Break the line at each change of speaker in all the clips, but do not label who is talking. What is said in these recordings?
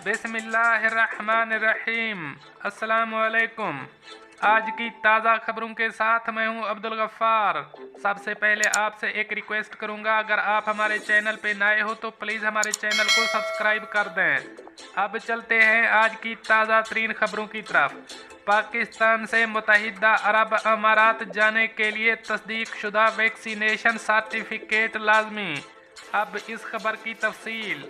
बिस्मिल्लाहिर्रहमानिर्रहीम। अस्सलामुअलैकुम। आज की ताज़ा खबरों के साथ मैं हूं अब्दुल गफ्फार। सबसे पहले आपसे एक रिक्वेस्ट करूंगा, अगर आप हमारे चैनल पे नए हो तो प्लीज़ हमारे चैनल को सब्सक्राइब कर दें। अब चलते हैं आज की ताज़ा तरीन खबरों की तरफ। पाकिस्तान से मुत्तहिदा अरब अमारात जाने के लिए तस्दीकशुदा वैक्सीनेशन सर्टिफिकेट लाजमी। अब इस खबर की तफसील।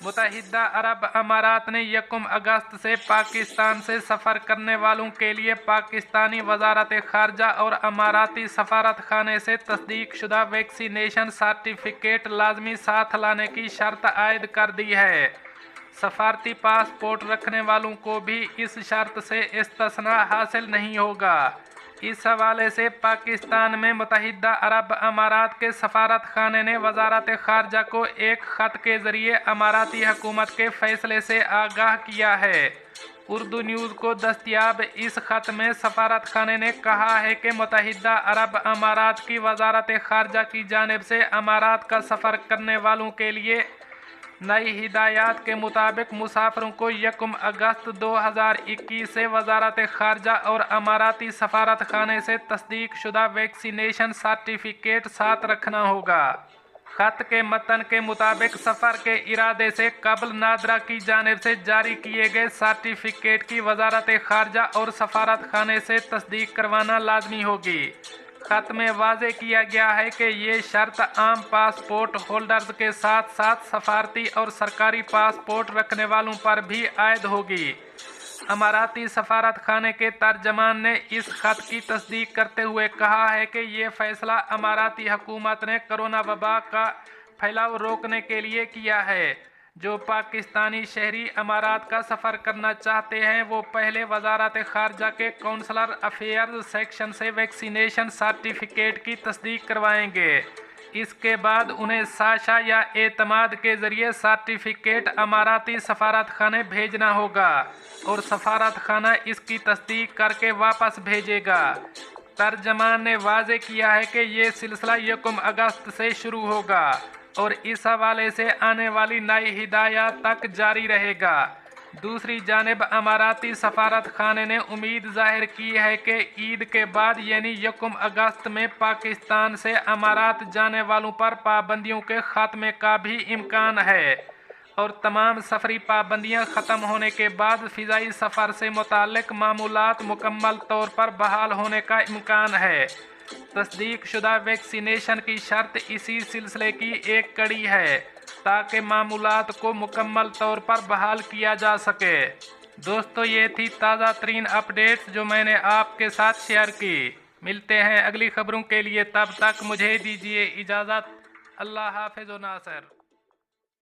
मुत्तहिदा अरब अमारात ने 1 अगस्त से पाकिस्तान से सफ़र करने वालों के लिए पाकिस्तानी वजारत ख़ारजा और अमाराती सफारत खाने से तस्दीकशुदा वैक्सीनेशन सर्टिफिकेट लाजमी साथ लाने की शर्त आयद कर दी है। सफारती पासपोर्ट रखने वालों को भी इस शर्त से इस्तिस्ना हासिल नहीं होगा। इस हवाले से पाकिस्तान में मुत्तहिदा अरब अमारात के सफारत खाने ने वजारत ख़ारजा को एक ख़त के ज़रिए अमाराती हुकूमत के फ़ैसले से आगाह किया है। उर्दू न्यूज़ को दस्तयाब इस ख़त में सफारत खाने ने कहा है कि मुत्तहिदा अरब अमारात की वजारत ख़ारजा की जानिब से अमारात का सफ़र करने वालों के लिए नई हिदायत के मुताबिक मुसाफिरों को 1 अगस्त 2021 से वजारत ख़ारजा और अमाराती सफारत खाने से तस्दीकशुदा वैक्सीनेशन सर्टिफिकेट साथ रखना होगा। ख़त के मतन के मुताबिक सफ़र के इरादे से कबल नादरा की जानिब से जारी किए गए सर्टिफिकेट की वजारत ख़ारजा और सफारत खाने से तस्दीक करवाना लाजमी होगी। ख़त में वाज़े किया गया है कि ये शर्त आम पासपोर्ट होल्डर्स के साथ साथ सफारती और सरकारी पासपोर्ट रखने वालों पर भी आयद होगी। अमाराती सफारत खाने के तर्जमान ने इस ख़त की तस्दीक करते हुए कहा है कि ये फ़ैसला अमाराती हुकूमत ने कोरोना वबा का फैलाव रोकने के लिए किया है। जो पाकिस्तानी शहरी अमारात का सफ़र करना चाहते हैं वो पहले वजारत ख़ारजा के काउंसलर अफेयर्स सेक्शन से वैक्सीनेशन सर्टिफिकेट की तस्दीक करवाएंगे। इसके बाद उन्हें साशा या एतमाद के ज़रिए सर्टिफिकेट अमाराती सफारत खाने भेजना होगा और सफारत खाना इसकी तस्दीक करके वापस भेजेगा। तर्जमान ने वाज़े किया है कि ये सिलसिला 1 अगस्त से शुरू होगा और इस हवाले से आने वाली नई हिदायत तक जारी रहेगा। दूसरी जानिब अमाराती सफारत खाने ने उम्मीद जाहिर की है कि ईद के बाद यानी 1 अगस्त में पाकिस्तान से अमारात जाने वालों पर पाबंदियों के ख़ात्मे का भी इम्कान है और तमाम सफरी पाबंदियां ख़त्म होने के बाद फ़िज़ाई सफ़र से मुताल्लिक़ मामूलात मुकम्मल तौर पर बहाल होने का इम्कान है। तस्दीकशुदा वैक्सीनेशन की शर्त इसी सिलसिले की एक कड़ी है ताकि मामूलात को मुकम्मल तौर पर बहाल किया जा सके। दोस्तों, ये थी ताज़ा तरीन अपडेट्स जो मैंने आपके साथ शेयर की। मिलते हैं अगली खबरों के लिए, तब तक मुझे दीजिए इजाज़त। अल्लाह हाफ़िज़ व नासिर।